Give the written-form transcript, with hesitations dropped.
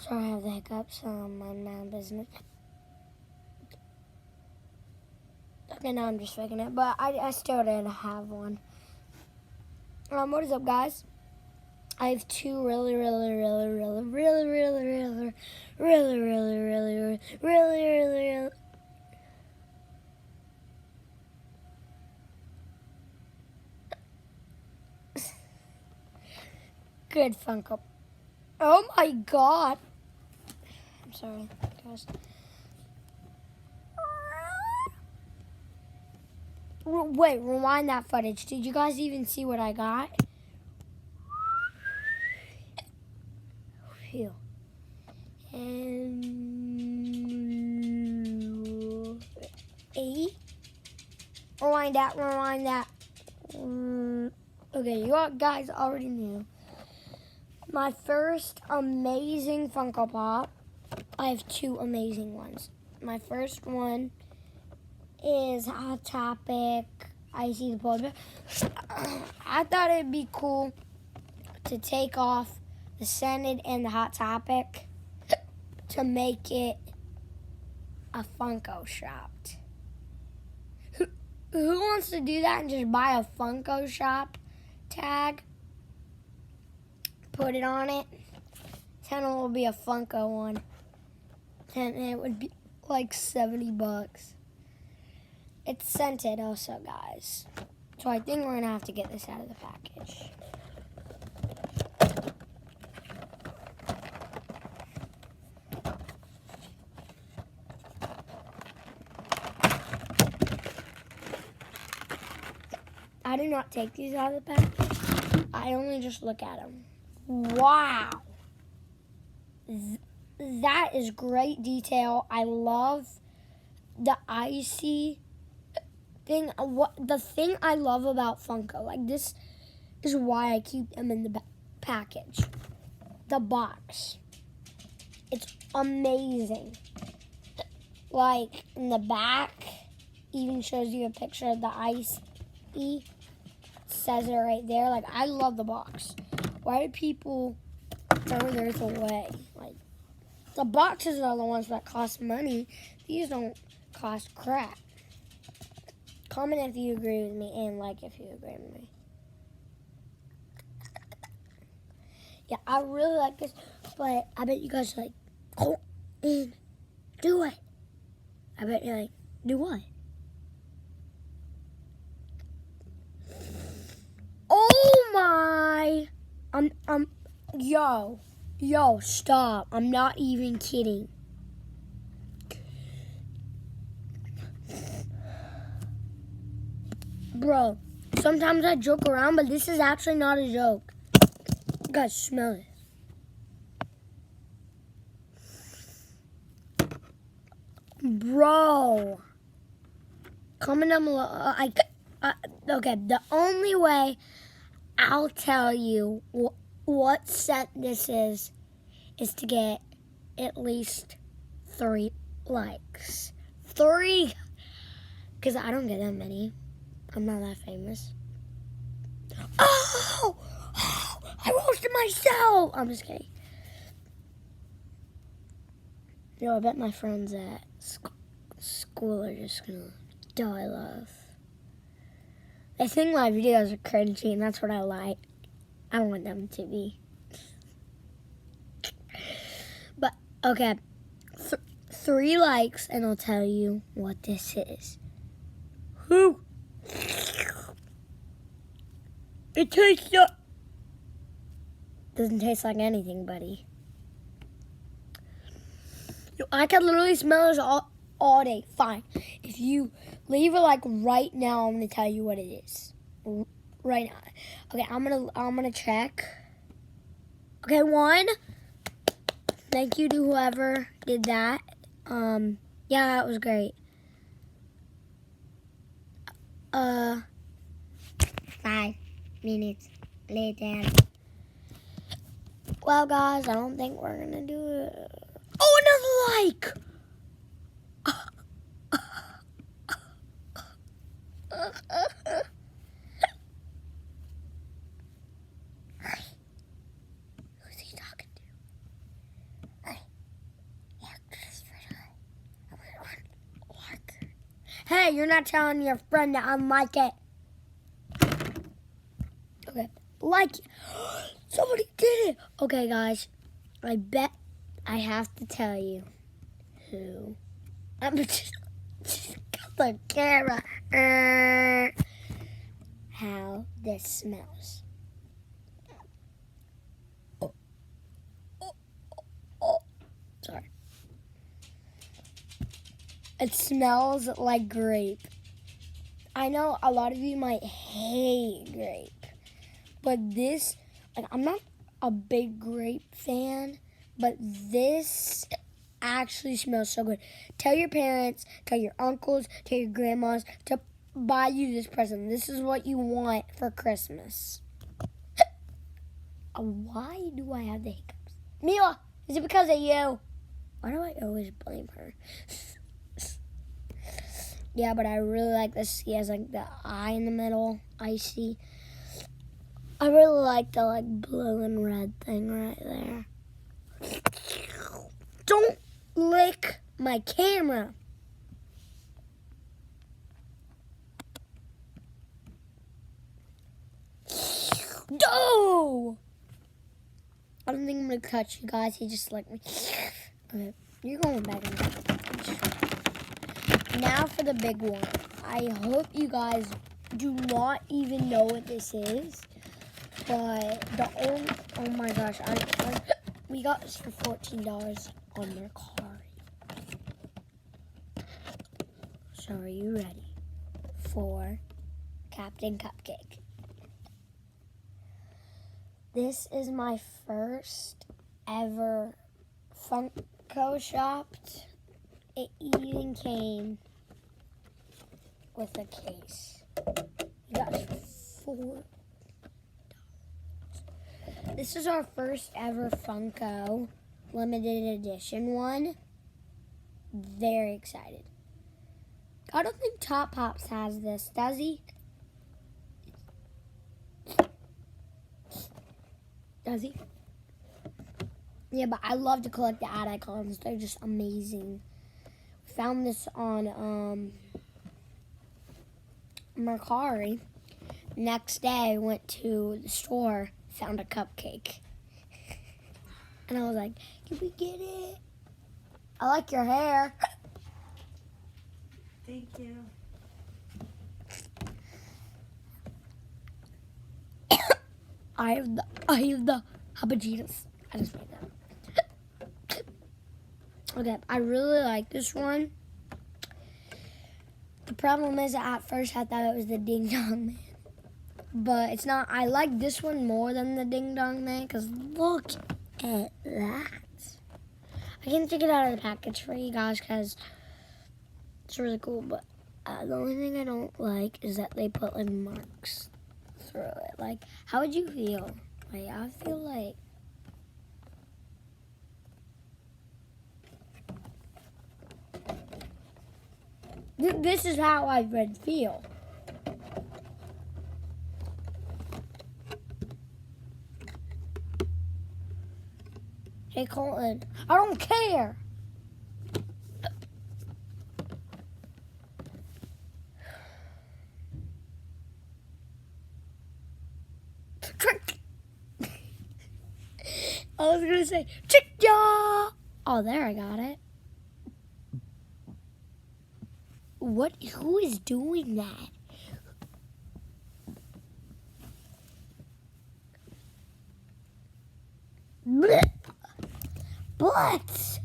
Sorry, I have the hiccups. Mind my own business. Okay, now I'm just faking it, but I still didn't have one. What is up, guys? I have two really good funko. Oh my god! I'm sorry, guys. Wait, rewind that footage. Did you guys even see what I got? Phew. And 8. Rewind that. Okay, you guys already knew. My first amazing Funko Pop. I have two amazing ones. My first one is Hot Topic. I see the polar bear. I thought it'd be cool to take off the Scented and the Hot Topic to make it a Funko Shop. Who wants to do that and just buy a Funko Shop tag? Put it on it. Then it will be a Funko one. And it would be like $70. It's scented also, guys. So I think we're going to have to get this out of the package. I do not take these out of the package. I only just look at them. Wow. That is great detail. I love the icy thing. The thing I love about Funko, like this is why I keep them in the package. The box. It's amazing. Like in the back, even shows you a picture of the ice. It says it right there. Like, I love the box. Why do people throw theirs away? Like, the boxes are the ones that cost money. These don't cost crap. Comment if you agree with me and like if you agree with me. Yeah, I really like this, but I bet you guys are like, go and do it. I bet you're like, do what? Oh my! Yo, stop. I'm not even kidding. Bro, sometimes I joke around, but this is actually not a joke. You guys smell it. Bro. Comment down below. Okay, the only way I'll tell you what scent this is to get at least 3 likes. 3, because I don't get that many. I'm not that famous. Oh! I roasted myself! I'm just kidding. Yo, I bet my friends at school are just gonna die laugh. They think my videos are cringy, and that's what I like. I want them to be. But, okay. 3 likes, and I'll tell you what this is. Whoo! It tastes doesn't taste like anything, buddy. Yo, I can literally smell this all day. Fine. If you leave it like right now, I'm gonna tell you what it is. Right now. Okay, I'm gonna check. Okay, 1. Thank you to whoever did that. Yeah, that was great. 5 minutes later. Well, guys, I don't think we're gonna do it. Oh, another like! Who's he talking to? Hey, you're not telling your friend that I like it. Okay, like it. Somebody did it. Okay, guys, I bet I have to tell you who. I'm just got the camera. How this smells. Sorry. It smells like grape. I know a lot of you might hate grape, but this, like, I'm not a big grape fan, but this actually smells so good. Tell your parents, tell your uncles, tell your grandmas to buy you this present. This is what you want for Christmas. Why do I have the hiccups? Mila, is it because of you? Why do I always blame her? Yeah, but I really like this. He has like the eye in the middle, icy. I really like the like blue and red thing right there. Don't lick my camera. No! I don't think I'm gonna cut you guys. He just licked me. Okay, you're going back in. Now for the big one. I hope you guys do not even know what this is. But oh my gosh, we got this for $14 on Mercari. So are you ready for Captain Cupcake? This is my first ever Funko shopped. It even came with a case. We got it for $4. This is our first ever Funko limited edition one. Very excited. I don't think Top Pops has this, does he? Does he? Yeah, but I love to collect the ad icons. They're just amazing. Found this on Mercari. Next day, went to the store, found a cupcake. And I was like, can we get it? I like your hair. Thank you. I have the Habajitas. I just made that. Okay, I really like this one. The problem is that at first I thought it was the Ding Dong Man. But it's not. I like this one more than the Ding Dong Man because look at that. I can take it out of the package for you guys because it's really cool. But the only thing I don't like is that they put like marks through it. Like, how would you feel? Like, I feel like this is how I would feel. Hey, Colton, I don't care. I was gonna say, chick-ya! Oh, there, I got it. What? Who is doing that? Blech. But